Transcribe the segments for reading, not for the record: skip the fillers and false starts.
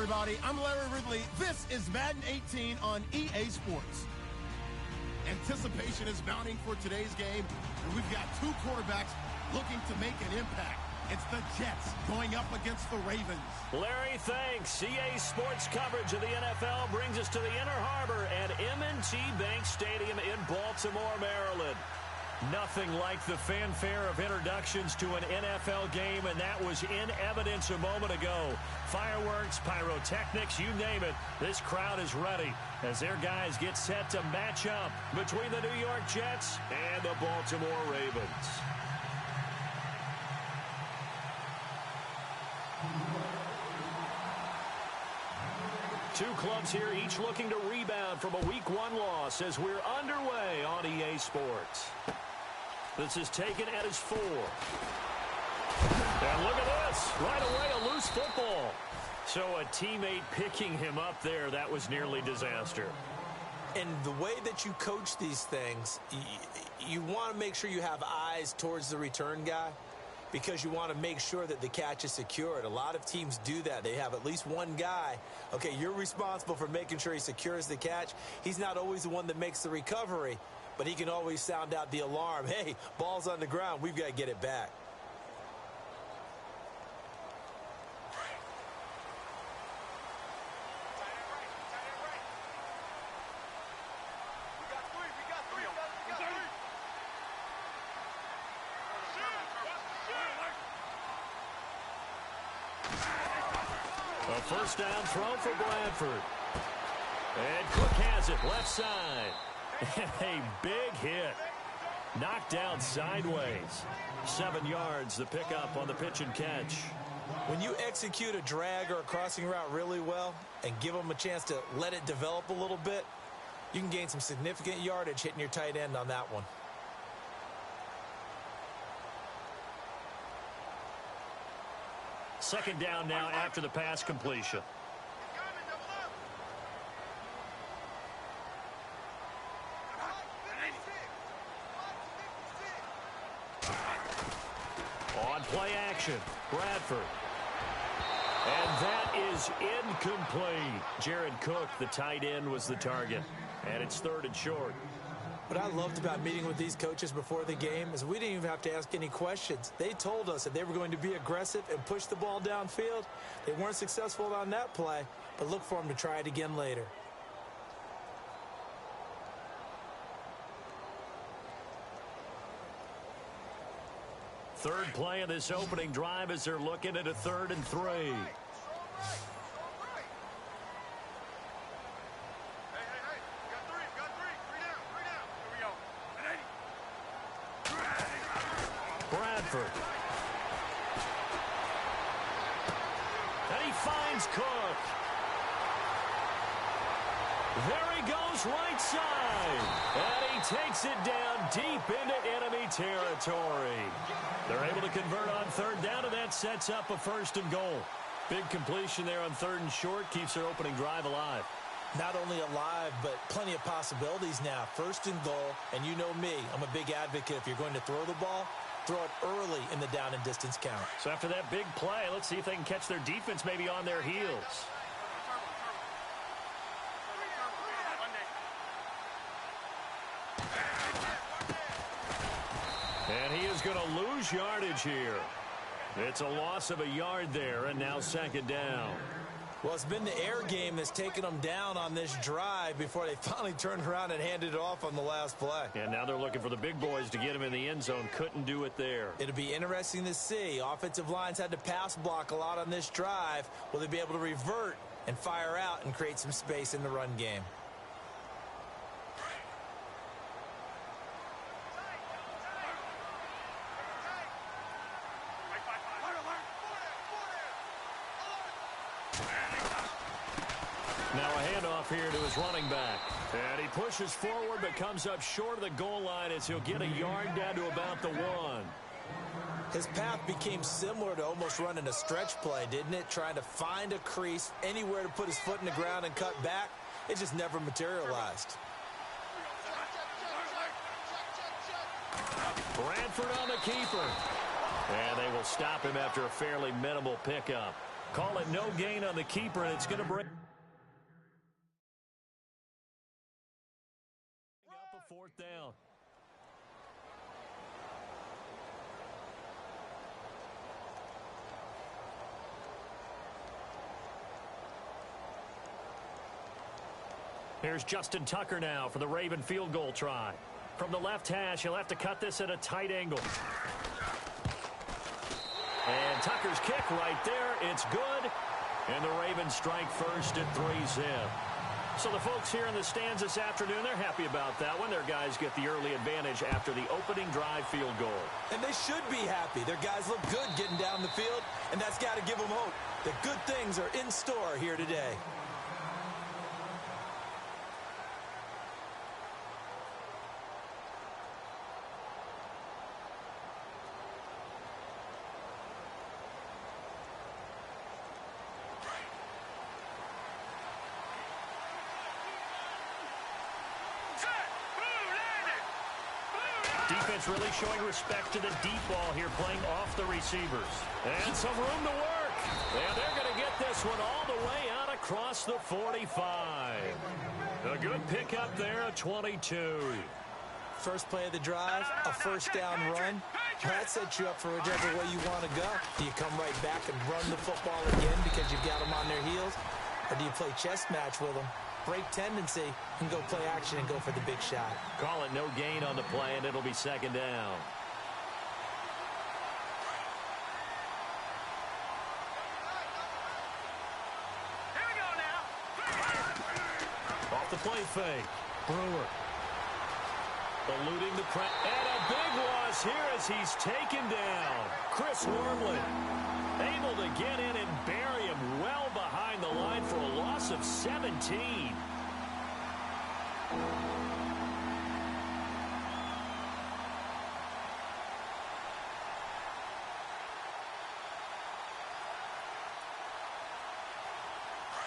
everybody. I'm Larry Ridley. This is Madden 18 on EA Sports. Anticipation is mounting for today's game, and we've got two quarterbacks looking to make an impact. It's the Jets going up against the Ravens. Larry, thanks. EA Sports coverage of the NFL brings us to the Inner Harbor at M&T Bank Stadium in Baltimore, Maryland. Nothing like the fanfare of introductions to an NFL game, and that was in evidence a moment ago. Fireworks, pyrotechnics, you name it. This crowd is ready as their guys get set to match up between the New York Jets and the Baltimore Ravens. Two clubs here, each looking to rebound from a Week 1 loss as we're underway on EA Sports. This is taken at his 4. And look at this. Right away, a loose football. So a teammate picking him up there, that was nearly disaster. And the way that you coach these things, you want to make sure you have eyes towards the return guy because you want to make sure that the catch is secured. A lot of teams do that. They have at least one guy. Okay, you're responsible for making sure he secures the catch. He's not always the one that makes the recovery, but he can always sound out the alarm. Hey, ball's on the ground. We've got to get it back. A first down throw for Bradford. And Cook has it left side. A big hit. Knocked down sideways. 7 yards, the pickup on the pitch and catch. When you execute a drag or a crossing route really well and give them a chance to let it develop a little bit, you can gain some significant yardage hitting your tight end on that one. Second down now after the pass completion. On play action, Bradford. And that is incomplete. Jared Cook, the tight end, was the target. And it's 3rd and short. What I loved about meeting with these coaches before the game is we didn't even have to ask any questions. They told us that they were going to be aggressive and push the ball downfield. They weren't successful on that play, but look for them to try it again later. Third play of this opening drive as they're looking at a 3rd and 3. Bradford. And he finds Cook. There he goes right side. And he takes it down deep into enemy territory. They're able to convert on 3rd down, and that sets up a 1st and goal. Big completion there on 3rd and short keeps their opening drive alive. Not only alive, but plenty of possibilities now. 1st and goal, and you know me, I'm a big advocate. If you're going to throw the ball, throw it early in the down and distance count. So after that big play, let's see if they can catch their defense maybe on their heels. And he is going to lose yardage here. It's a loss of a yard there, and now 2nd down. Well, it's been the air game that's taken them down on this drive before they finally turned around and handed it off on the last play. And now they're looking for the big boys to get him in the end zone. Couldn't do it there. It'll be interesting to see. Offensive lines had to pass block a lot on this drive. Will they be able to revert and fire out and create some space in the run game? Now a handoff here to his running back. And he pushes forward but comes up short of the goal line as he'll get a yard down to about the 1. His path became similar to almost running a stretch play, didn't it? Trying to find a crease, anywhere to put his foot in the ground and cut back. It just never materialized. Bradford on the keeper. And they will stop him after a fairly minimal pickup. Call it no gain on the keeper, and it's going to bring up a fourth down. Here's Justin Tucker now for the Raven field goal try. From the left hash, he'll have to cut this at a tight angle. And Tucker's kick right there. It's good. And the Ravens strike first at 3-zip. So the folks here in the stands this afternoon, they're happy about that one. Their guys get the early advantage after the opening drive field goal. And they should be happy. Their guys look good getting down the field, and that's got to give them hope that good things are in store here today. Defense really showing respect to the deep ball here, playing off the receivers. And some room to work. And they're going to get this one all the way out across the 45. A good pickup there at 22. First play of the drive, a first down run. That sets you up for whichever way you want to go. Do you come right back and run the football again because you've got them on their heels? Or do you play chess match with them? Break tendency and go play action and go for the big shot. Call it no gain on the play, and it'll be second down. Here we go now. Off the play fake. Brewer. Eluding the press. And a big loss here as he's taken down. Chris Wormley able to get in and bury him well behind the line for a loss of 17.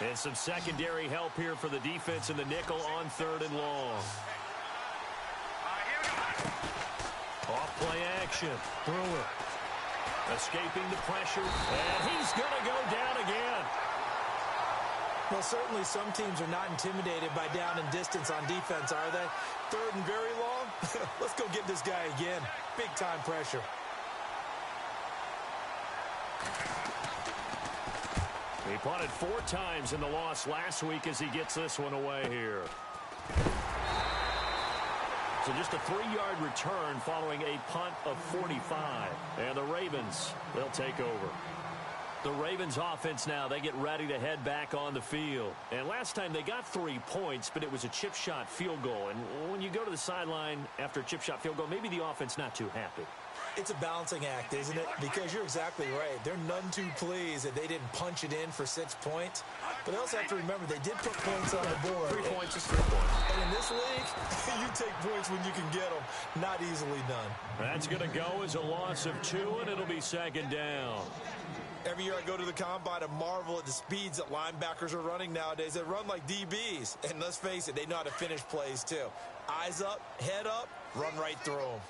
And some secondary help here for the defense in the nickel on 3rd and long. Off play action. Brewer escaping the pressure, and he's going to go down again. Well, certainly some teams are not intimidated by down and distance on defense, are they? 3rd and very long? Let's go get this guy again. Big-time pressure. He punted 4 times in the loss last week as he gets this one away here. So just a 3-yard return following a punt of 45. And the Ravens, they'll take over. The Ravens offense now, they get ready to head back on the field. And last time they got 3 points, but it was a chip shot field goal. And when you go to the sideline after a chip shot field goal, maybe the offense not too happy. It's a balancing act, isn't it? Because you're exactly right. They're none too pleased that they didn't punch it in for 6 points. But they also have to remember they did put points on the board. 3 points is 3 points. And in this league, you take points when you can get them. Not easily done. That's going to go as a loss of 2, and it'll be second down. Every year I go to the combine and marvel at the speeds that linebackers are running nowadays. They run like DBs. And let's face it, they know how to finish plays too. Eyes up, head up, run right through them.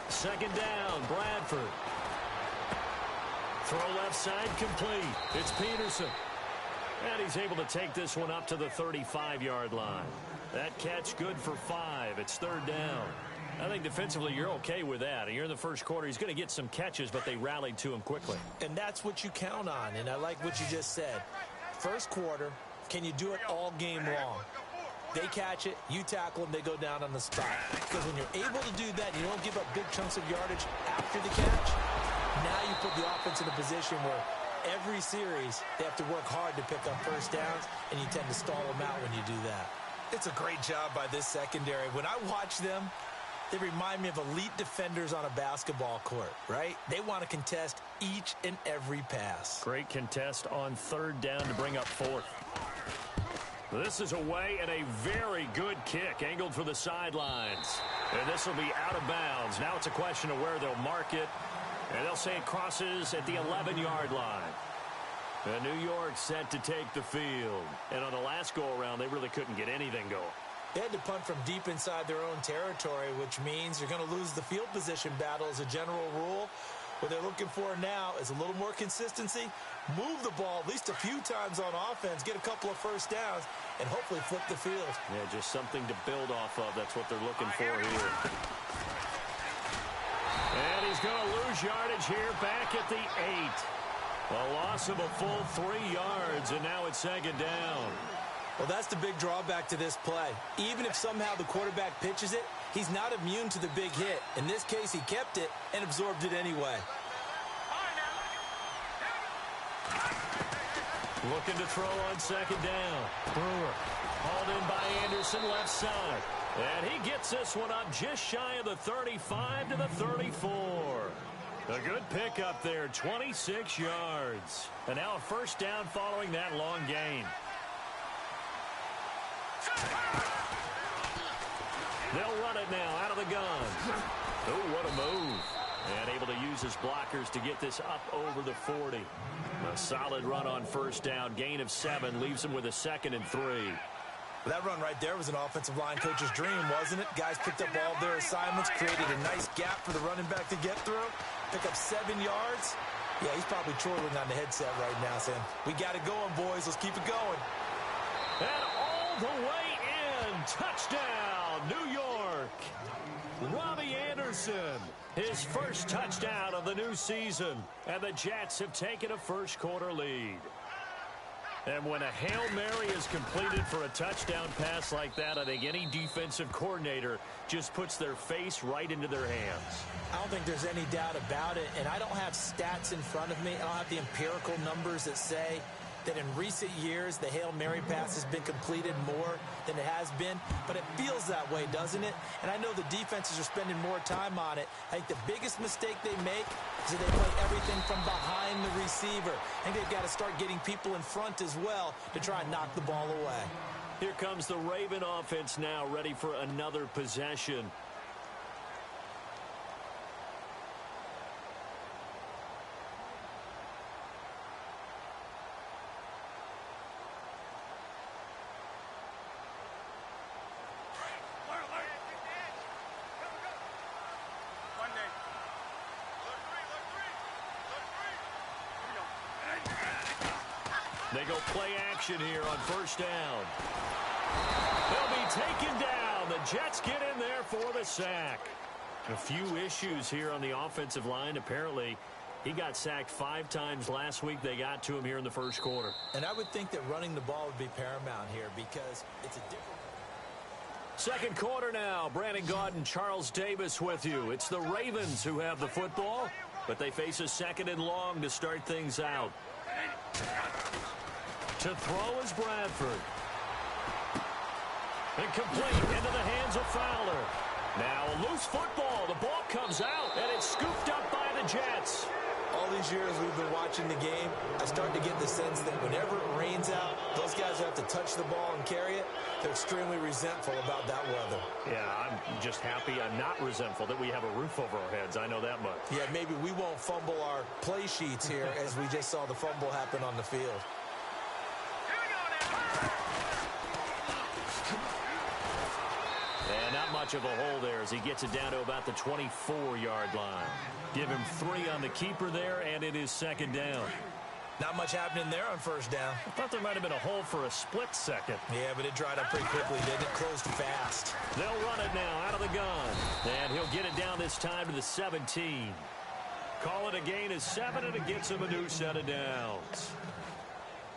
Second down, Bradford. Throw left side complete. It's Peterson. And he's able to take this one up to the 35-yard line. That catch good for 5. It's 3rd down. I think defensively you're okay with that. You're in the first quarter. He's going to get some catches, but they rallied to him quickly. And that's what you count on, and I like what you just said. First quarter, can you do it all game long? They catch it, you tackle them, they go down on the spot. Because when you're able to do that, you don't give up big chunks of yardage after the catch. Now you put the offense in a position where every series they have to work hard to pick up first downs, and you tend to stall them out when you do that. It's a great job by this secondary. When I watch them, they remind me of elite defenders on a basketball court, right? They want to contest each and every pass. Great contest on 3rd down to bring up 4th. This is away and a very good kick angled for the sidelines. And this will be out of bounds. Now it's a question of where they'll mark it. And they'll say it crosses at the 11-yard line. And New York set to take the field. And on the last go-around, they really couldn't get anything going. They had to punt from deep inside their own territory, which means you're going to lose the field position battle as a general rule. What they're looking for now is a little more consistency, move the ball at least a few times on offense, get a couple of first downs, and hopefully flip the field. Yeah, just something to build off of. That's what they're looking for here. And he's going to lose yardage here back at the 8. A loss of a full 3 yards, and now it's second down. Well, that's the big drawback to this play. Even if somehow the quarterback pitches it, he's not immune to the big hit. In this case, he kept it and absorbed it anyway. Looking to throw on second down. Brewer hauled in by Anderson left side. And he gets this one up just shy of the 35 to the 34. A good pickup there, 26 yards. And now a first down following that long gain. They'll run it now out of the gun. Oh, what a move. And able to use his blockers to get this up over the 40. A solid run on first down. Gain of 7 leaves him with a 2nd and 3. That run right there was an offensive line coach's dream, wasn't it? Guys picked up all their assignments, created a nice gap for the running back to get through. Pick up 7 yards. Yeah, he's probably chortling on the headset right now saying, we got it going, boys. Let's keep it going. And all the way in. Touchdown, New York. Robbie Anderson, his first touchdown of the new season. And the Jets have taken a first-quarter lead. And when a Hail Mary is completed for a touchdown pass like that, I think any defensive coordinator just puts their face right into their hands. I don't think there's any doubt about it, and I don't have stats in front of me. I don't have the empirical numbers that say that in recent years the Hail Mary pass has been completed more than it has been, but it feels that way, doesn't it? And I know the defenses are spending more time on it. I think the biggest mistake they make is that they play everything from behind the receiver. I think they've got to start getting people in front as well to try and knock the ball away. Here comes the Raven offense now, ready for another possession. They go play action here on first down. They'll be taken down. The Jets get in there for the sack. A few issues here on the offensive line. Apparently, he got sacked 5 times last week. They got to him here in the first quarter. And I would think that running the ball would be paramount here because it's a different... Second quarter now. Brandon Gaudin, Charles Davis with you. It's the Ravens who have the football, but they face a 2nd and long to start things out. To throw is Bradford. Incomplete into the hands of Fowler. Now a loose football. The ball comes out, and it's scooped up by the Jets. All these years we've been watching the game, I start to get the sense that whenever it rains out, those guys who have to touch the ball and carry it, they're extremely resentful about that weather. Yeah, I'm just happy I'm not resentful that we have a roof over our heads. I know that much. Yeah, maybe we won't fumble our play sheets here as we just saw the fumble happen on the field. And not much of a hole there as he gets it down to about the 24-yard line. Give him 3 on the keeper there, and it is second down. Not much happening there on first down. I thought there might have been a hole for a split second. Yeah, but it dried up pretty quickly, didn't it? Closed fast. They'll run it now out of the gun. And he'll get it down this time to the 17. Call it a gain of 7, and it gets him a new set of downs.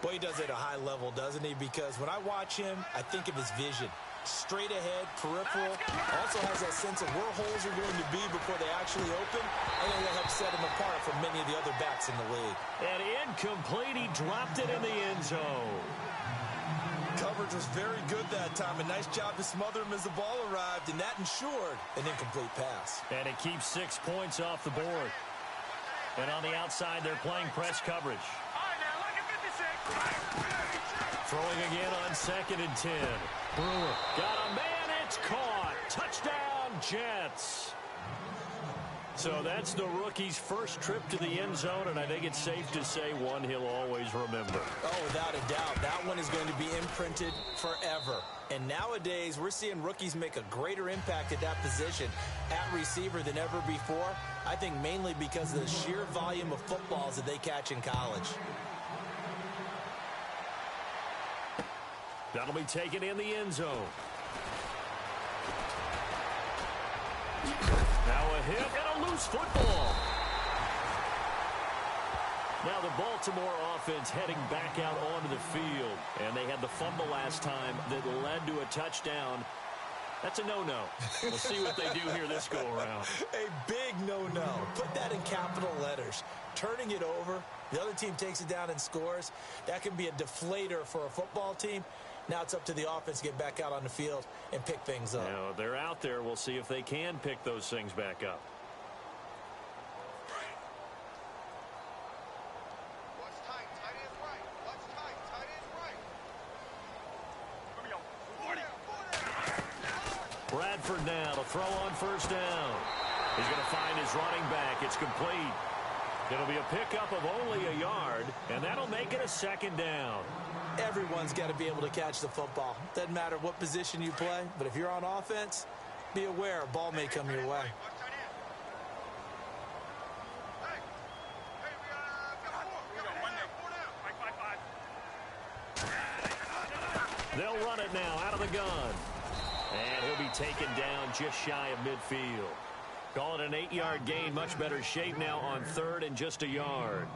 Boy, he does it at a high level, doesn't he? Because when I watch him, I think of his vision. Straight ahead, peripheral. Also has that sense of where holes are going to be before they actually open. I think that helps set him apart from many of the other backs in the league. And incomplete. He dropped it in the end zone. Coverage was very good that time. A nice job to smother him as the ball arrived, and that ensured an incomplete pass. And it keeps 6 points off the board. And on the outside, they're playing press coverage. Throwing again on 2nd and 10. Brewer got a man. It's caught. Touchdown, Jets. So that's the rookie's first trip to the end zone, and I think it's safe to say one he'll always remember. Oh, without a doubt. That one is going to be imprinted forever. And nowadays, we're seeing rookies make a greater impact at that position at receiver than ever before. I think mainly because of the sheer volume of footballs that they catch in college. That'll be taken in the end zone. Now a hit and a loose football. Now the Baltimore offense heading back out onto the field. And they had the fumble last time that led to a touchdown. That's a no-no. We'll see what they do here this go-around. A big no-no. Put that in capital letters. Turning it over, the other team takes it down and scores. That can be a deflator for a football team. Now it's up to the offense to get back out on the field and pick things up. Now, they're out there. We'll see if they can pick those things back up. Bradford now to throw on first down. He's going to find his running back. It's complete. It'll be a pickup of only a yard, and that'll make it a second down. Everyone's got to be able to catch the football. Doesn't matter what position you play, but if you're on offense, be aware a ball may come your way. They'll run it now out of the gun. And he'll be taken down just shy of midfield. Call it an 8-yard gain. Much better shape now on third and just a yard.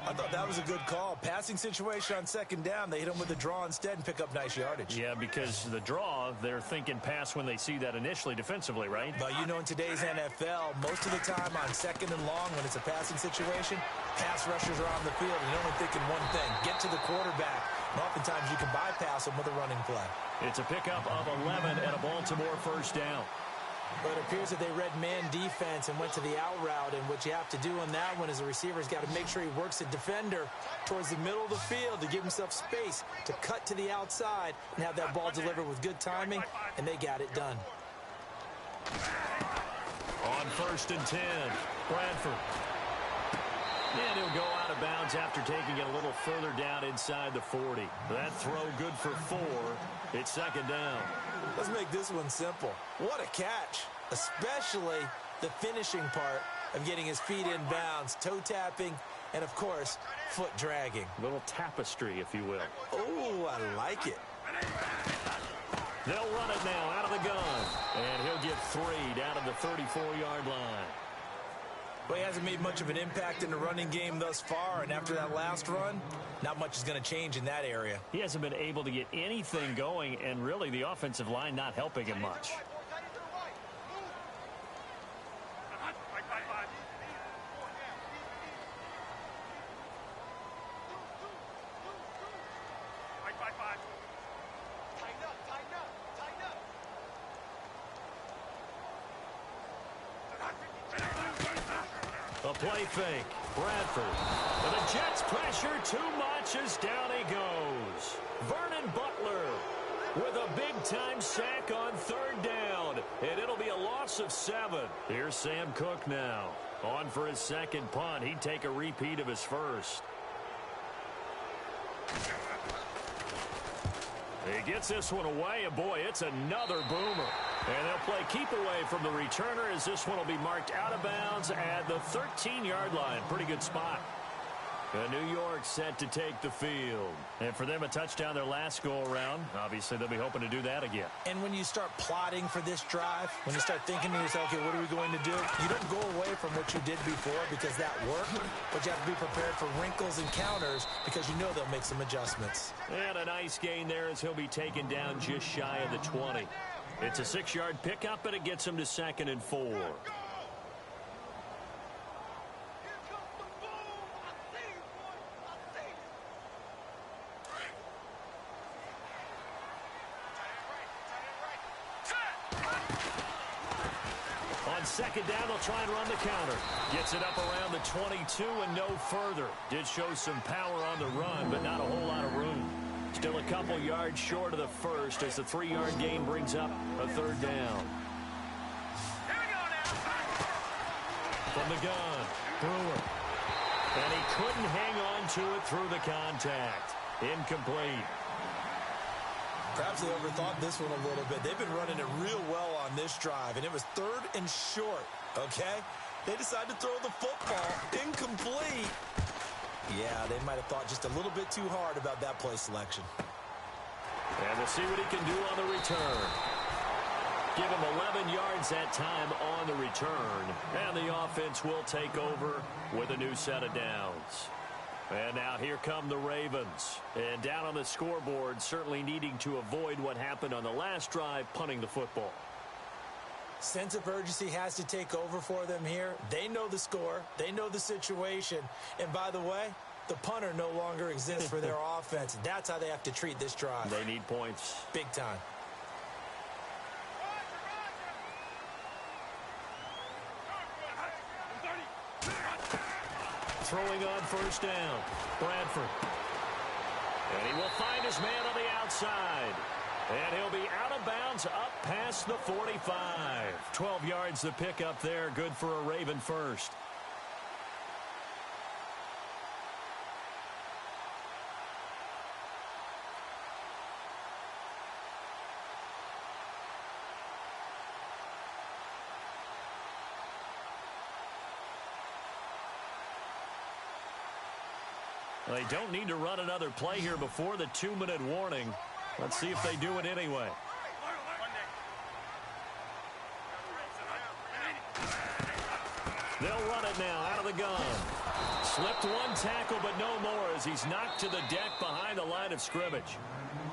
I thought that was a good call. Passing situation on second down. They hit him with a draw instead and pick up nice yardage. Yeah, because the draw, they're thinking pass when they see that initially defensively, right? But you know, in today's NFL, most of the time on second and long when it's a passing situation, pass rushers are on the field and they're only thinking one thing, get to the quarterback. And oftentimes you can bypass them with a running play. It's a pickup of 11 and a Baltimore first down. But it appears that they read man defense and went to the out route. And what you have to do on that one is the receiver's got to make sure he works the defender towards the middle of the field to give himself space to cut to the outside and have that ball delivered with good timing, and they got it done. On first and 10, Bradford. And he'll go out of bounds after taking it a little further down inside the 40. That throw good for 4. It's second down. Let's make this one simple. What a catch, especially the finishing part of getting his feet in bounds, toe tapping, and, of course, foot dragging. A little tapestry, if you will. Oh, I like it. They'll run it now out of the gun. And he'll get 3 down to the 34-yard line. Well, he hasn't made much of an impact in the running game thus far, and after that last run, not much is going to change in that area. He hasn't been able to get anything going, and really the offensive line not helping him much. A play fake. Bradford. And the Jets pressure too much as down he goes. Vernon Butler with a big-time sack on third down. And it'll be a loss of 7. Here's Sam Cook now. On for his second punt. He'd take a repeat of his first. He gets this one away, and boy, it's another boomer. And they'll play keep away from the returner as this one will be marked out of bounds at the 13-yard line. Pretty good spot. New York set to take the field. And for them, a touchdown their last go-around. Obviously, they'll be hoping to do that again. And when you start plotting for this drive, when you start thinking to yourself, okay, what are we going to do? You don't go away from what you did before because that worked, but you have to be prepared for wrinkles and counters because you know they'll make some adjustments. And a nice gain there as he'll be taken down just shy of the 20. It's a 6-yard pickup, and it gets him to 2nd and 4. On second down, they'll try and run the counter. Gets it up around the 22 and no further. Did show some power on the run, but not a whole lot of room. Still a couple yards short of the first as the 3-yard gain brings up a third down. Here we go now. from the gun. Brewer. And he couldn't hang on to it through the contact. Incomplete. Perhaps they overthought this one a little bit. They've been running it real well on this drive, and it was 3rd and short, okay? They decided to throw the football. Incomplete. Yeah, they might have thought just a little bit too hard about that play selection. And we'll see what he can do on the return. Give him 11 yards that time on the return. And the offense will take over with a new set of downs. And now here come the Ravens. And down on the scoreboard, certainly needing to avoid what happened on the last drive, punting the football. Sense of urgency has to take over for them here. They know the score. They know the situation. And by the way, the punter no longer exists for their offense. That's how they have to treat this drive. They need points. Big time. Throwing on first down, Bradford. And he will find his man on the outside. And he'll be out of bounds up past the 45. 12 yards the pickup there, good for a Raven first. They don't need to run another play here before the 2-minute warning. Let's see if they do it anyway. They'll run it now out of the gun. Slipped one tackle, but no more as he's knocked to the deck behind the line of scrimmage.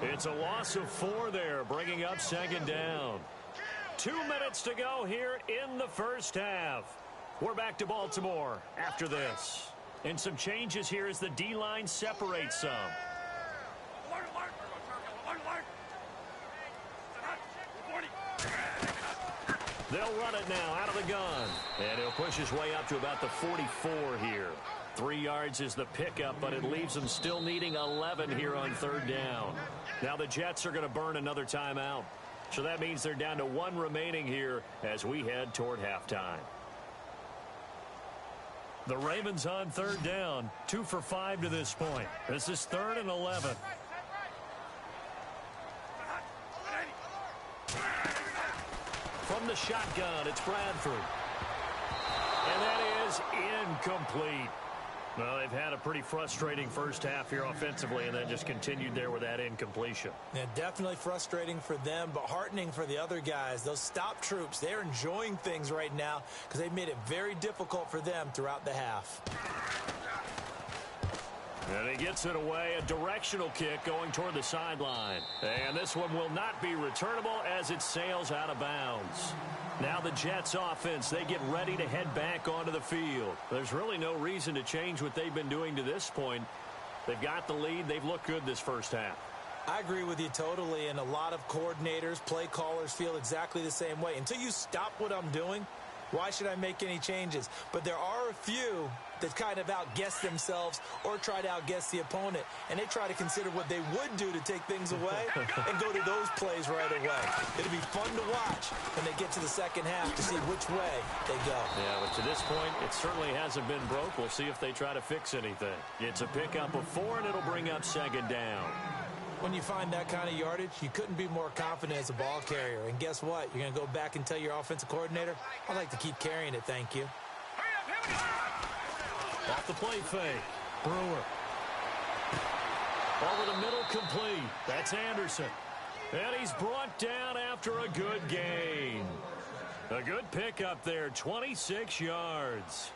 It's a loss of 4 there, bringing up 2nd down. 2 minutes to go here in the first half. We're back to Baltimore after this. And some changes here as the D-line separates some. They'll run it now out of the gun. And he'll push his way up to about the 44 here. 3 yards is the pickup, but it leaves them still needing 11 here on 3rd down. Now the Jets are going to burn another timeout. So that means they're down to 1 remaining here as we head toward halftime. The Ravens on 3rd down, 2 for 5 to this point. This is 3rd and 11. From the shotgun, it's Bradford. And that is incomplete. Well, they've had a pretty frustrating first half here offensively and then just continued there with that incompletion. Yeah, definitely frustrating for them, but heartening for the other guys. Those stop troops, they're enjoying things right now because they've made it very difficult for them throughout the half. And he gets it away, a directional kick going toward the sideline. And this one will not be returnable as it sails out of bounds. Now the Jets offense, they get ready to head back onto the field. There's really no reason to change what they've been doing to this point. They've got the lead. They've looked good this first half. I agree with you totally, and a lot of coordinators, play callers feel exactly the same way. Until you stop what I'm doing, why should I make any changes? But there are a few that kind of outguess themselves or try to outguess the opponent, and they try to consider what they would do to take things away and go to those plays right away. It'll be fun to watch when they get to the second half to see which way they go. Yeah, but to this point, it certainly hasn't been broke. We'll see if they try to fix anything. It's a pickup of 4, and it'll bring up 2nd down. When you find that kind of yardage, you couldn't be more confident as a ball carrier. And guess what? You're going to go back and tell your offensive coordinator, I'd like to keep carrying it, thank you. Off the play fake. Brewer. Over the middle, complete. That's Anderson. And he's brought down after a good gain. A good pickup there, 26 yards.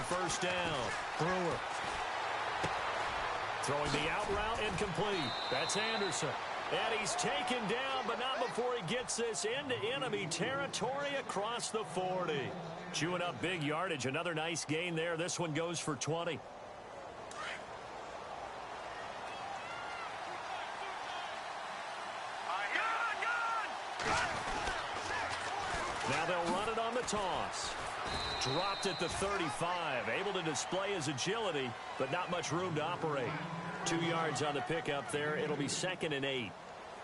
First down, Brewer. Throwing the out route incomplete. That's Anderson. And he's taken down, but not before he gets this into enemy territory across the 40. Chewing up big yardage. Another nice gain there. This one goes for 20. Now they'll run it on the the toss. Dropped at the 35. Able to display his agility, but not much room to operate. 2 yards on the pickup there. It'll be 2nd and 8.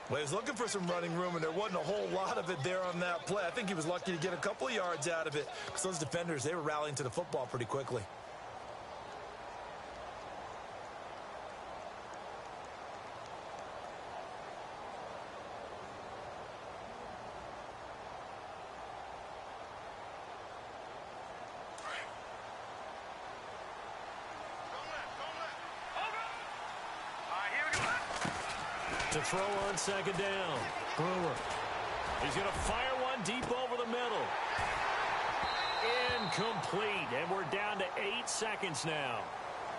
Well, he was looking for some running room, and there wasn't a whole lot of it there on that play. I think he was lucky to get a couple of yards out of it, because those defenders, they were rallying to the football pretty quickly. To throw on 2nd down. Brewer. He's going to fire one deep over the middle. Incomplete. And we're down to 8 seconds now.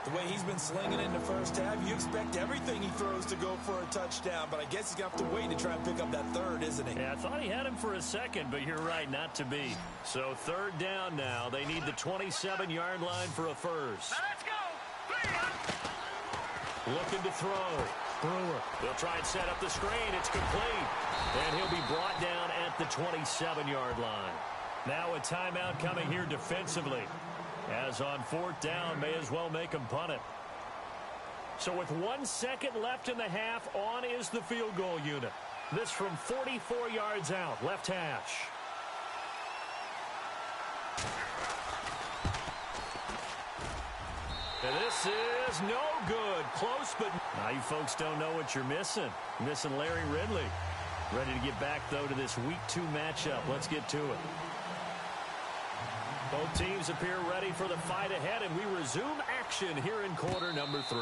The way he's been slinging it in the first half, you expect everything he throws to go for a touchdown. But I guess he's going to have to wait to try and pick up that third, isn't he? Yeah, I thought he had him for a second, but you're right, not to be. So 3rd down now. They need the 27-yard line for a first. Now let's go. Looking to throw. Brewer. They'll try and set up the screen. It's complete. And he'll be brought down at the 27-yard line. Now a timeout coming here defensively. As on 4th down, may as well make him punt it. So with 1 second left in the half, on is the field goal unit. This from 44 yards out, left hash. And this is no good. Close, but now you folks don't know what you're missing. Missing Larry Ridley. Ready to get back, though, to this Week 2 matchup. Let's get to it. Both teams appear ready for the fight ahead, and we resume action here in quarter number 3.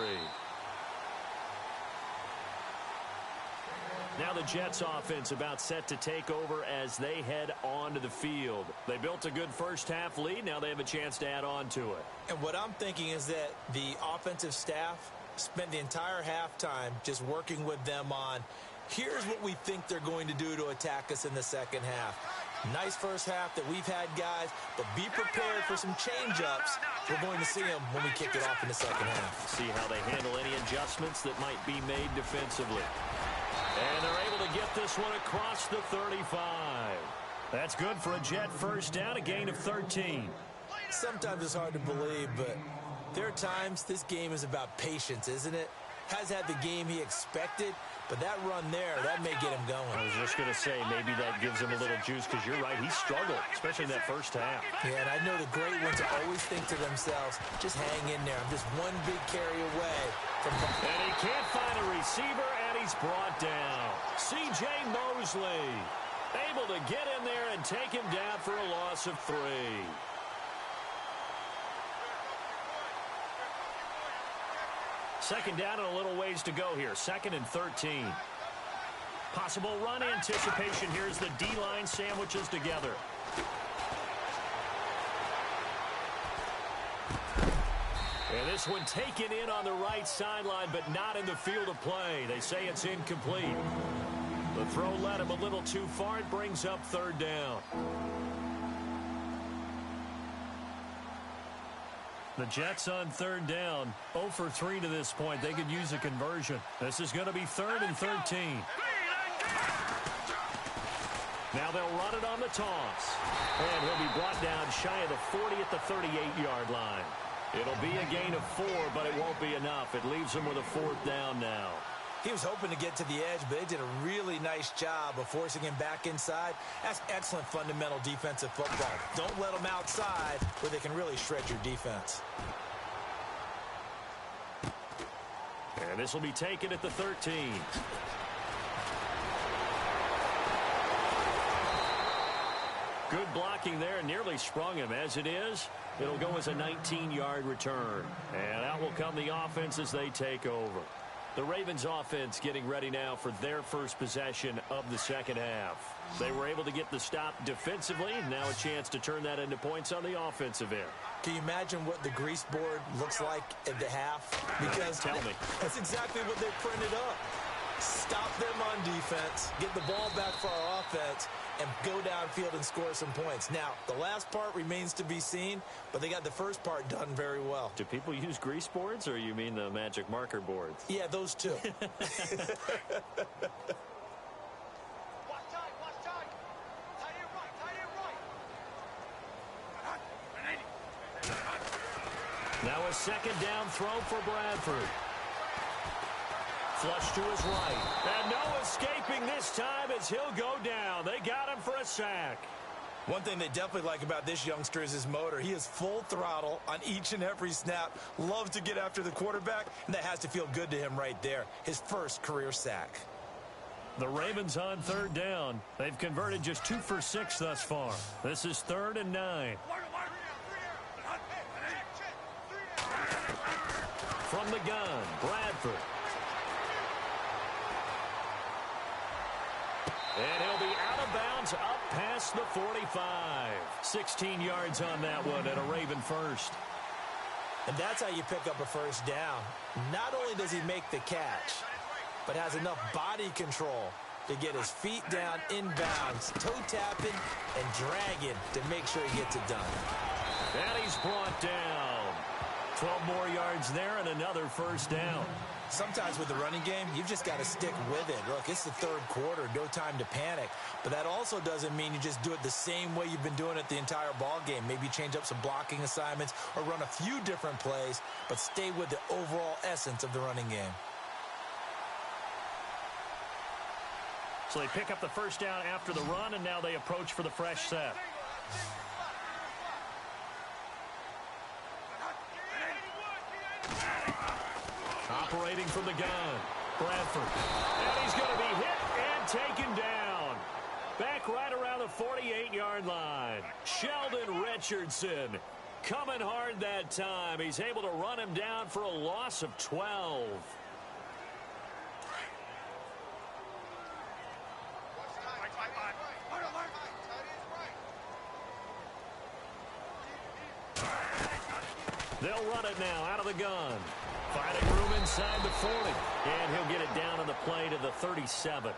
Now the Jets offense about set to take over as they head onto the field. They built a good first half lead. Now they have a chance to add on to it. And what I'm thinking is that the offensive staff spent the entire halftime just working with them on, here's what we think they're going to do to attack us in the second half. Nice first half that we've had, guys, but be prepared for some change-ups. We're going to see them when we kick it off in the second half. See how they handle any adjustments that might be made defensively. And they're able to get this one across the 35. That's good for a Jet first down, a gain of 13. Sometimes it's hard to believe, but there are times this game is about patience, isn't it? Has had the game he expected, but that run there, that may get him going. I was just going to say, maybe that gives him a little juice, because you're right, he struggled, especially in that first half. Yeah, and I know the great ones always think to themselves, just hang in there. I'm just one big carry away from... And he can't find a receiver, and he's brought down. C.J. Mosley able to get in there and take him down for a loss of 3. Second down and a little ways to go here. 2nd and 13. Possible run anticipation. Here's the D-line sandwiches together. And this one taken in on the right sideline, but not in the field of play. They say it's incomplete. The throw led him a little too far. It brings up 3rd down. The Jets on 3rd down, 0 for 3 to this point. They could use a conversion. This is going to be 3rd and 13. Now they'll run it on the toss. And he'll be brought down shy of the 40 at the 38-yard line. It'll be a gain of 4, but it won't be enough. It leaves him with a 4th down now. He was hoping to get to the edge, but they did a really nice job of forcing him back inside. That's excellent fundamental defensive football. Don't let them outside where they can really shred your defense. And this will be taken at the 13. Good blocking there, nearly sprung him. As it is, it'll go as a 19-yard return. And out will come the offense as they take over. The Ravens offense getting ready now for their first possession of the second half. They were able to get the stop defensively. Now a chance to turn that into points on the offensive end. Can you imagine what the grease board looks like at the half? Because tell me. That's exactly what they printed up. Stop them on defense, get the ball back for our offense, and go downfield and score some points. Now, the last part remains to be seen, but they got the first part done very well. Do people use grease boards, or you mean the magic marker boards? Yeah, those two. Now a second down throw for Bradford. Flush to his right. And no escaping this time as he'll go down. They got him for a sack. One thing they definitely like about this youngster is his motor. He is full throttle on each and every snap. Loves to get after the quarterback, and that has to feel good to him right there. His first career sack. The Ravens on third down. They've converted just 2 for 6 thus far. This is 3rd and 9. From the gun, Bradford. And he'll be out of bounds up past the 45. 16 yards on that one and a Raven first. And that's how you pick up a first down. Not only does he make the catch, but has enough body control to get his feet down inbounds, toe tapping and dragging to make sure he gets it done. And he's brought down. 12 more yards there and another first down. Sometimes with the running game, you've just got to stick with it. Look, it's the third quarter, no time to panic. But that also doesn't mean you just do it the same way you've been doing it the entire ball game. Maybe change up some blocking assignments or run a few different plays, but stay with the overall essence of the running game. So they pick up the first down after the run, and now they approach for the fresh set. Operating from the gun, Bradford. And he's going to be hit and taken down. Back right around the 48-yard line. Sheldon Richardson coming hard that time. He's able to run him down for a loss of 12. They'll run it now out of the gun. Finding room inside the 40. And he'll get it down on the play to the 37.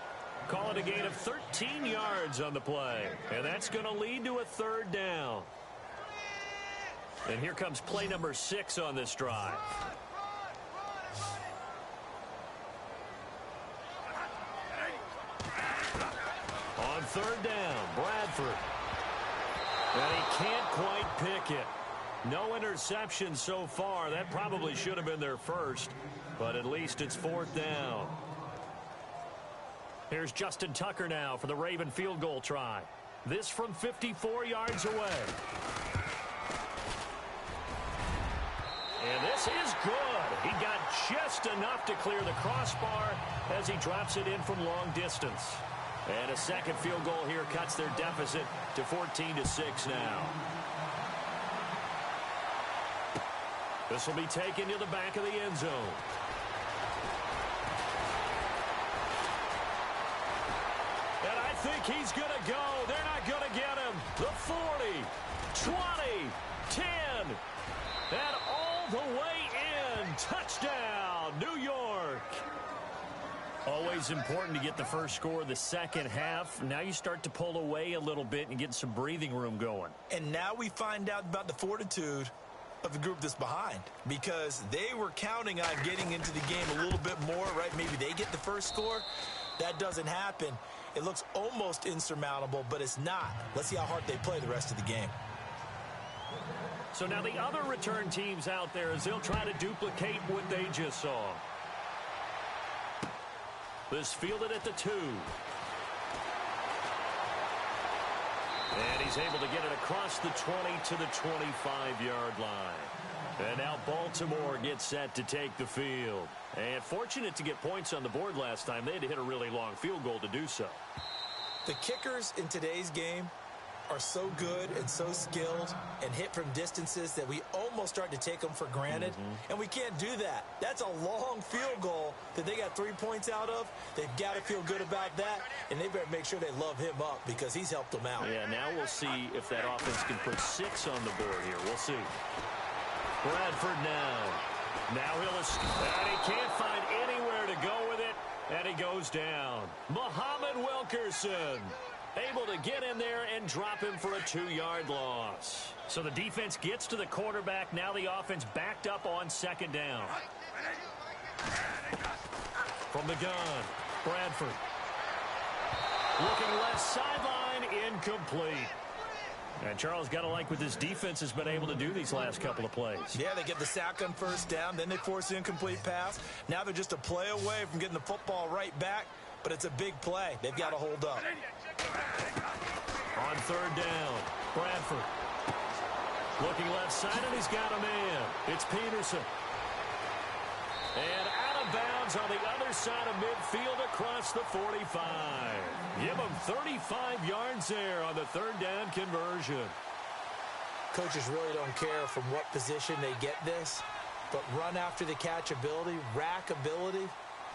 Call it a gain of 13 yards on the play. And that's going to lead to a third down. And here comes play number 6 on this drive. On third down, Bradford. And he can't quite pick it. No interception so far. That probably should have been their first, but at least it's 4th down. Here's Justin Tucker now for the Raven field goal try. This from 54 yards away. And this is good. He got just enough to clear the crossbar as he drops it in from long distance. And a second field goal here cuts their deficit to 14-6 now. This will be taken to the back of the end zone. And I think he's going to go. They're not going to get him. The 40, 20, 10, and all the way in. Touchdown, New York. Always important to get the first score of the second half. Now you start to pull away a little bit and get some breathing room going. And now we find out about the fortitude of the group that's behind, because they were counting on getting into the game a little bit more, right? Maybe they get the first score. That doesn't happen. It looks almost insurmountable, but it's not. Let's see how hard they play the rest of the game. So now the other return teams out there, as they'll try to duplicate what they just saw. This fielded at the 2. And he's able to get it across the 20 to the 25-yard line. And now Baltimore gets set to take the field. And fortunate to get points on the board last time. They had to hit a really long field goal to do so. The kickers in today's game are so good and so skilled and hit from distances that we almost start to take them for granted. And we can't do that. That's a long field goal that they got 3 points out of. They've got to feel good about that, and they better make sure they love him up because he's helped them out. Yeah, now we'll see if that offense can put 6 on the board here. We'll see. Bradford now. Now he'll escape. And he can't find anywhere to go with it, and he goes down. Muhammad Wilkerson able to get in there and drop him for a 2-yard loss. So the defense gets to the quarterback. Now the offense backed up on second down. From the gun, Bradford. Looking left sideline, incomplete. And Charles, got to like what this defense has been able to do these last couple of plays. Yeah, they get the sack on first down, then they force the incomplete pass. Now they're just a play away from getting the football right back, but it's a big play. They've got to hold up. On third down, Bradford. Looking left side, and he's got a man. It's Peterson. And out of bounds on the other side of midfield across the 45. Give him 35 yards there on the third down conversion. Coaches really don't care from what position they get this, but run after the catch ability, rack ability,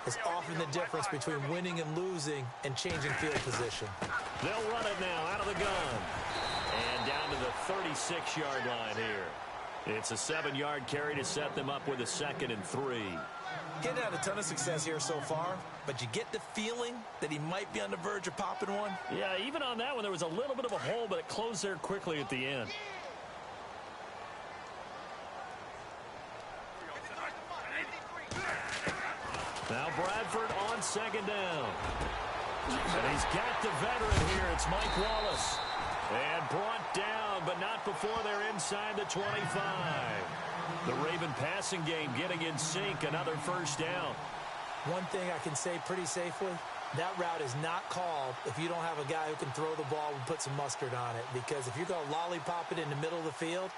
is often the difference between winning and losing and changing field position. They'll run it now out of the gun. And down to the 36-yard line here. It's a 7-yard carry to set them up with a 2nd and 3. Getting had a ton of success here so far, but you get the feeling that he might be on the verge of popping one. Yeah, even on that one, there was a little bit of a hole, but it closed there quickly at the end. Now Bradford on 2nd down. And he's got the veteran here. It's Mike Wallace. And brought down, but not before they're inside the 25. The Raven passing game getting in sync. Another first down. One thing I can say pretty safely, that route is not called if you don't have a guy who can throw the ball and put some mustard on it. Because if you're going to lollipop it in the middle of the field,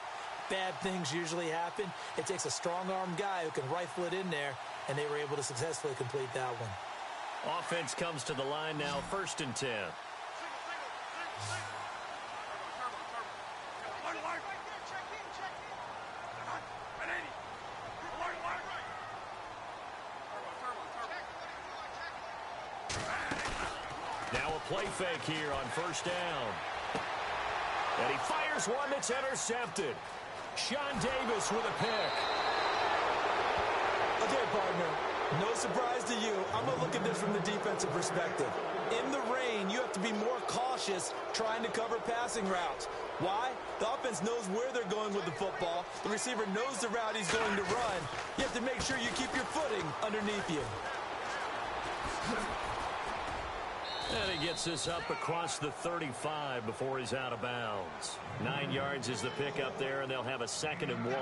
bad things usually happen. It takes a strong-armed guy who can rifle it in there, and they were able to successfully complete that one. Offense comes to the line now, 1st and 10. Now a play fake here on 1st down. And he fires one that's intercepted. Sean Davis with a pick. Okay, partner, no surprise to you. I'm going to look at this from the defensive perspective. In the rain, you have to be more cautious trying to cover passing routes. Why? The offense knows where they're going with the football. The receiver knows the route he's going to run. You have to make sure you keep your footing underneath you. And he gets this up across the 35 before he's out of bounds. 9 yards is the pickup there, and they'll have a 2nd and 1.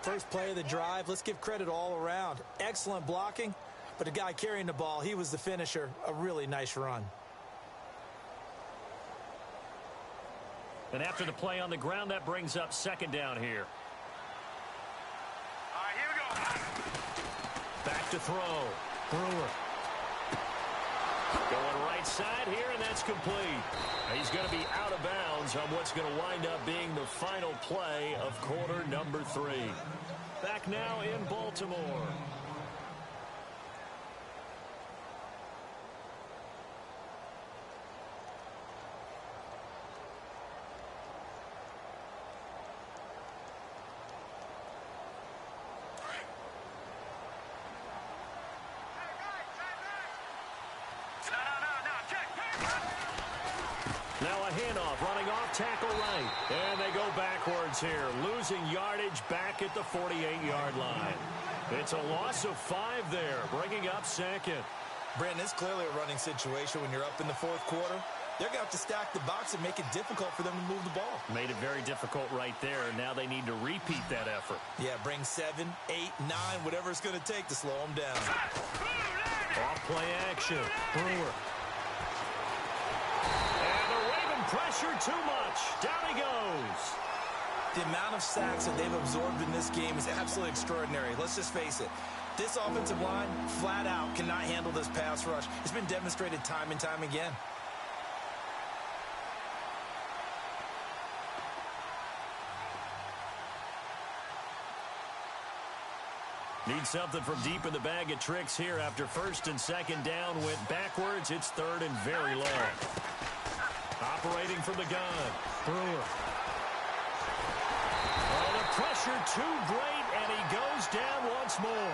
First play of the drive, let's give credit all around. Excellent blocking, but the guy carrying the ball, he was the finisher. A really nice run. And after the play on the ground, that brings up 2nd down here. All right, here we go. Back to throw. Brewer. Going right side here, and that's complete. He's going to be out of bounds on what's going to wind up being the final play of quarter number 3. Back now in Baltimore. Now a handoff, running off tackle right. And they go backwards here, losing yardage back at the 48-yard line. It's a loss of 5 there, bringing up 2nd. Brandon, it's clearly a running situation when you're up in the 4th quarter. They're going to have to stack the box and make it difficult for them to move the ball. Made it very difficult right there. Now they need to repeat that effort. Yeah, bring 7, 8, 9, whatever it's going to take to slow them down. Off play action. Brewer. Pressure too much. Down he goes. The amount of sacks that they've absorbed in this game is absolutely extraordinary. Let's just face it. This offensive line, flat out, cannot handle this pass rush. It's been demonstrated time and time again. Need something from deep in the bag of tricks here after 1st and 2nd down. Went backwards. It's 3rd and very low. Operating from the gun. Brewer. Oh, the pressure too great, and he goes down once more.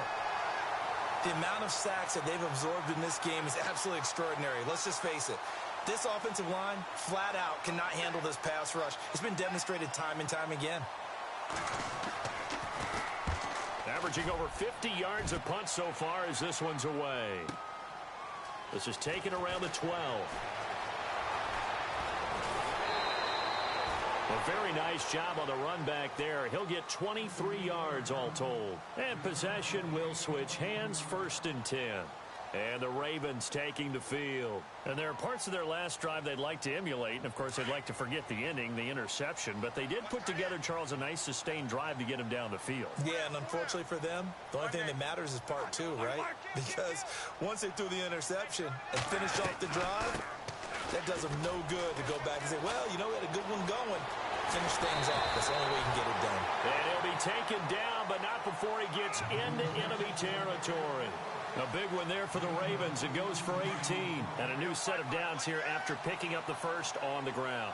The amount of sacks that they've absorbed in this game is absolutely extraordinary. Let's just face it. This offensive line, flat out, cannot handle this pass rush. It's been demonstrated time and time again. Averaging over 50 yards a punt so far as this one's away. This is taken around the 12. A very nice job on the run back there. He'll get 23 yards all told. And possession will switch hands, 1st and 10. And the Ravens taking the field. And there are parts of their last drive they'd like to emulate. And, of course, they'd like to forget the ending, the interception. But they did put together, Charles, a nice sustained drive to get him down the field. Yeah, and unfortunately for them, the only thing that matters is part 2, right? Because once they threw the interception and finished off the drive, that does them no good to go back and say, well, you know, we had a good one going. Finish things off. That's the only way you can get it done. And he'll be taken down, but not before he gets into enemy territory. A big one there for the Ravens. It goes for 18. And a new set of downs here after picking up the first on the ground.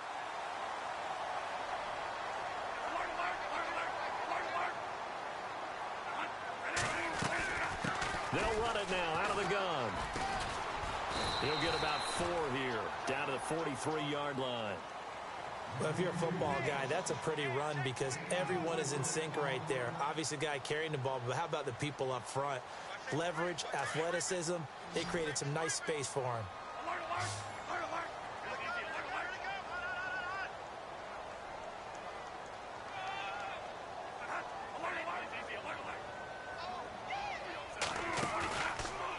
They'll run it now out of the gun. He'll get about 4 here, down to the 43-yard line. Well, if you're a football guy, that's a pretty run because everyone is in sync right there. Obviously, the guy carrying the ball, but how about the people up front? Leverage, athleticism, they created some nice space for him.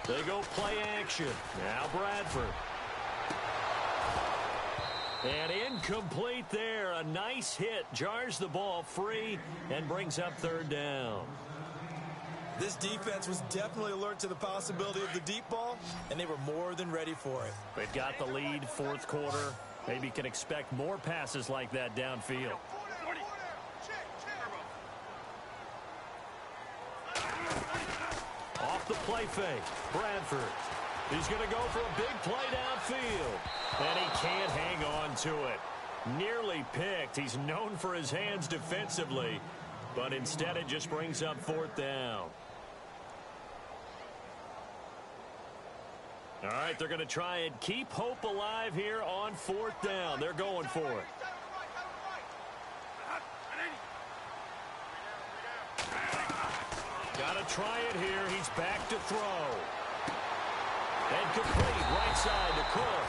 They go play action. Now Bradford. And incomplete there. A nice hit. Jars the ball free and brings up 3rd down. This defense was definitely alert to the possibility of the deep ball, and they were more than ready for it. They've got the lead, 4th quarter. Maybe can expect more passes like that downfield. Off the play fake, Bradford. He's going to go for a big play downfield. And he can't hang on to it. Nearly picked. He's known for his hands defensively. But instead it just brings up 4th down. All right, they're going to try and keep hope alive here on 4th down. They're going for it. Got to try it here. He's back to throw. And complete right side to Cook.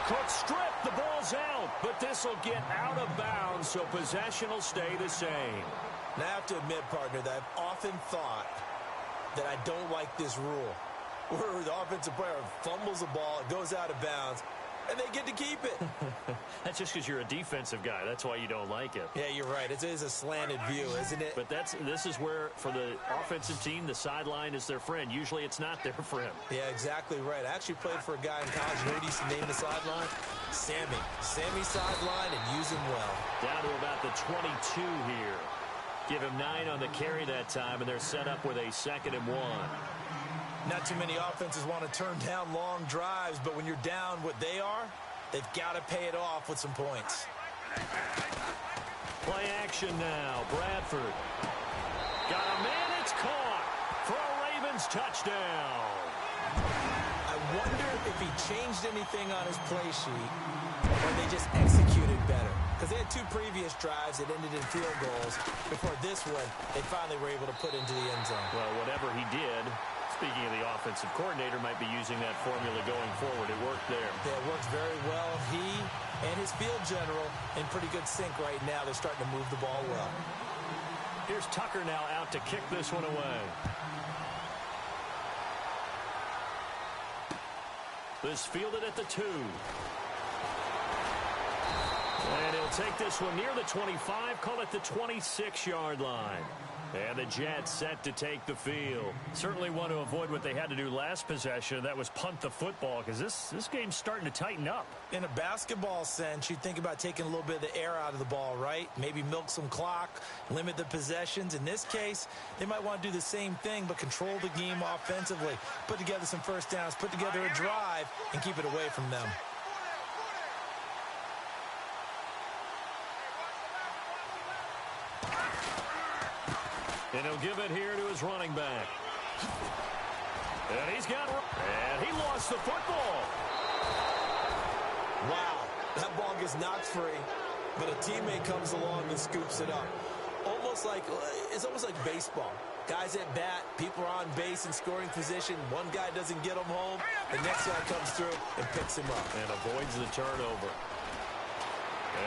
Cook stripped. The ball's out. But this will get out of bounds, so possession will stay the same. Now, I have to admit, partner, that I've often thought that I don't like this rule, where the offensive player fumbles the ball, it goes out of bounds, and they get to keep it. That's just because you're a defensive guy. That's why you don't like it. Yeah, you're right. It is a slanted view, isn't it? But this is where, for the offensive team, the sideline is their friend. Usually it's not their friend. Yeah, exactly right. I actually played for a guy in college. You know what he used to name the sideline? Sammy. Sammy sideline, and use him well. Down to about the 22 here. Give him 9 on the carry that time, and they're set up with a 2nd and 1. Not too many offenses want to turn down long drives, but when you're down what they are, they've got to pay it off with some points. Play action now. Bradford. Got a man. It's caught for a Ravens touchdown. I wonder if he changed anything on his play sheet or they just executed better. Because they had 2 previous drives that ended in field goals. Before this one, they finally were able to put into the end zone. Well, whatever he did, speaking of the offensive coordinator, might be using that formula going forward. It worked there. Yeah, it works very well. He and his field general in pretty good sync right now. They're starting to move the ball well. Here's Tucker now out to kick this one away. This fielded at the 2. And he'll take this one near the 25, call it the 26-yard line. And the Jets set to take the field. Certainly want to avoid what they had to do last possession. That was punt the football, because this game's starting to tighten up. In a basketball sense, you think about taking a little bit of the air out of the ball, right? Maybe milk some clock, limit the possessions. In this case, they might want to do the same thing, but control the game offensively. Put together some first downs, put together a drive, and keep it away from them. And he'll give it here to his running back. And he's got... And he lost the football. Wow. That ball gets knocked free, but a teammate comes along and scoops it up. It's almost like baseball. Guys at bat, people are on base in scoring position. One guy doesn't get him home. The next guy comes through and picks him up. And avoids the turnover.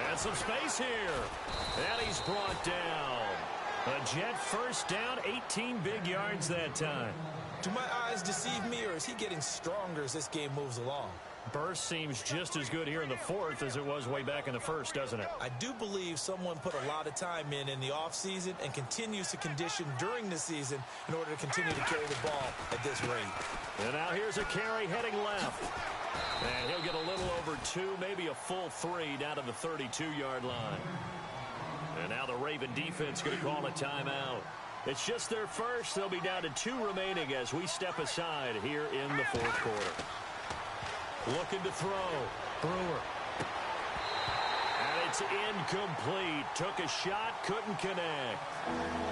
And some space here. And he's brought down. A Jet first down, 18 big yards that time. Do my eyes deceive me, or is he getting stronger as this game moves along? Burst seems just as good here in the fourth as it was way back in the first, doesn't it? I do believe someone put a lot of time in the offseason and continues to condition during the season in order to continue to carry the ball at this rate. And now here's a carry heading left. And he'll get a little over 2, maybe a full 3 down to the 32-yard line. And now the Raven defense going to call a timeout. It's just their first. They'll be down to 2 remaining as we step aside here in the fourth quarter. Looking to throw. Brewer. And it's incomplete. Took a shot, couldn't connect.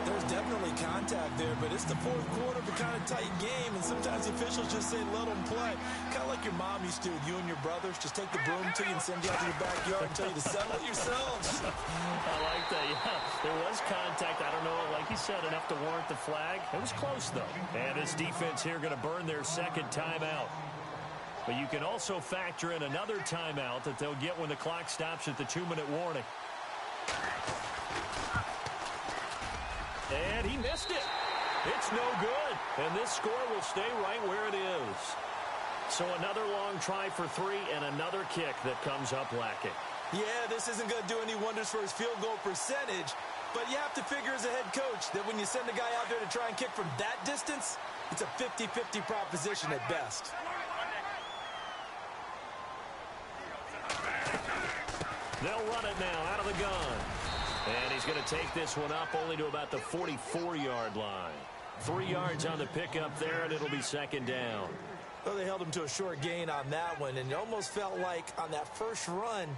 There's definitely contact there, but it's the fourth quarter of a kind of tight game, and sometimes officials just say let them play. Kind of like your mom used to with you and your brothers. Just take the broom to you and send you out to your backyard and tell you to settle it yourselves. I like that. Yeah, there was contact. I don't know, like you said, enough to warrant the flag. It was close, though. And this defense here going to burn their second timeout. But you can also factor in another timeout that they'll get when the clock stops at the 2-minute warning. And he missed it. It's no good. And this score will stay right where it is. So another long try for 3 and another kick that comes up lacking. Yeah, this isn't going to do any wonders for his field goal percentage, but you have to figure as a head coach that when you send a guy out there to try and kick from that distance, it's a 50-50 proposition at best. They'll run it now out of the gun. And he's going to take this one up only to about the 44-yard line. 3 yards on the pickup there, and it'll be second down. Well, they held him to a short gain on that one, and it almost felt like on that first run,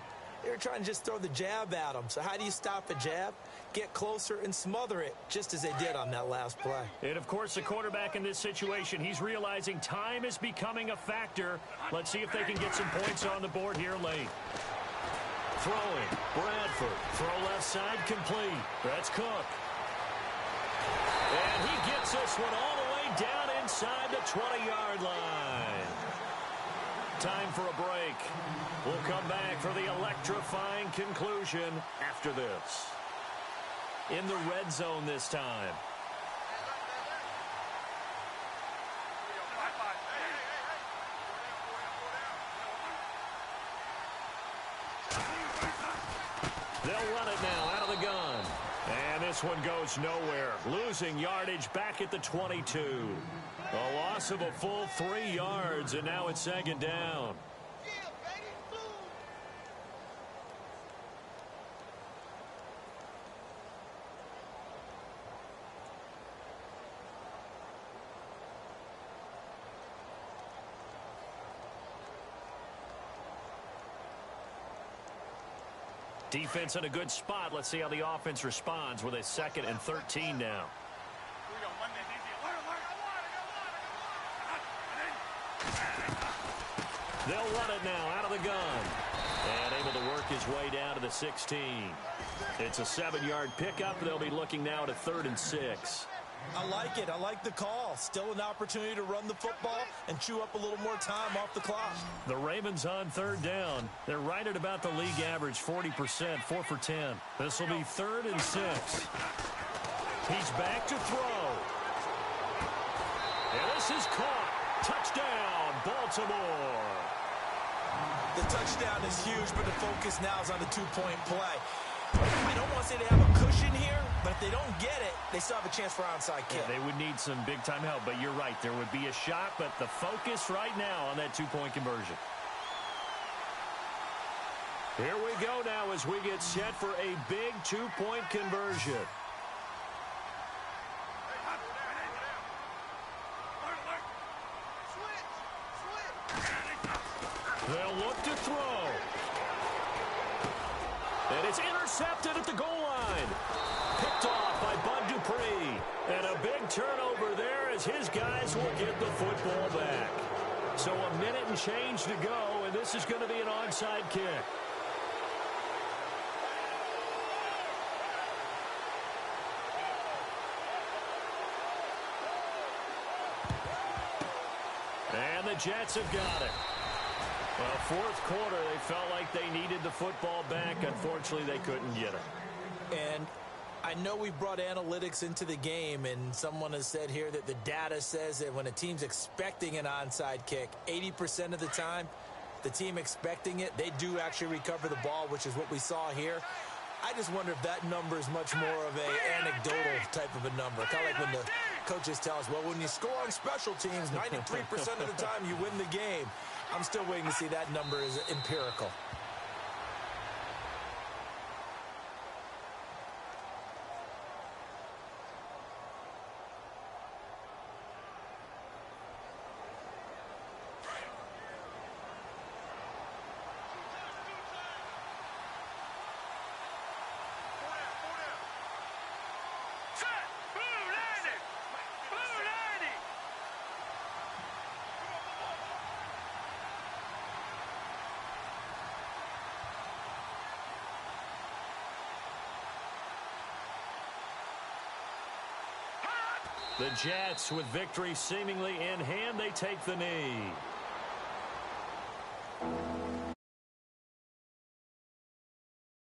they were trying to just throw the jab at him. So how do you stop a jab? Get closer and smother it, just as they did on that last play. And, of course, the quarterback in this situation, he's realizing time is becoming a factor. Let's see if they can get some points on the board here late. Throwing, Bradford. Throw left side, complete. That's Cook. And he gets this one all the way down inside the 20-yard line. Time for a break. We'll come back for the electrifying conclusion after this. In the red zone this time. They'll run it now out of the gun. And this one goes nowhere. Losing yardage back at the 22. A loss of a full 3 yards, and now it's second down. Defense in a good spot. Let's see how the offense responds with a 2nd and 13 now. They'll run it now out of the gun. And able to work his way down to the 16. It's a 7-yard pickup. They'll be looking now at a 3rd and 6. I like it. I like the call. Still an opportunity to run the football and chew up a little more time off the clock. The Ravens on 3rd down. They're right at about the league average, 40%, 4 for 10. This will be 3rd and 6. He's back to throw. And this is caught. Touchdown, Baltimore. The touchdown is huge, but the focus now is on the 2-point play. I don't want to say they have a cushion here, but if they don't get it, they still have a chance for onside kick. Yeah, they would need some big-time help, but you're right. There would be a shot, but the focus right now on that 2-point conversion. Here we go now as we get set for a big 2-point conversion. They'll look to throw. And it's intercepted at the goal line. Picked off by Bud Dupree. And a big turnover there as his guys will get the football back. So a minute and change to go, and this is going to be an onside kick. And the Jets have got it. Well, fourth quarter, they felt like they needed the football back. Unfortunately, they couldn't get it. And I know we brought analytics into the game, and someone has said here that the data says that when a team's expecting an onside kick, 80% of the time, the team expecting it, they do actually recover the ball, which is what we saw here. I just wonder if that number is much more of an anecdotal type of a number. Kind of like when the coaches tell us, well, when you score on special teams, 93% of the time you win the game. I'm still waiting to see that number is empirical. The Jets, with victory seemingly in hand, they take the knee.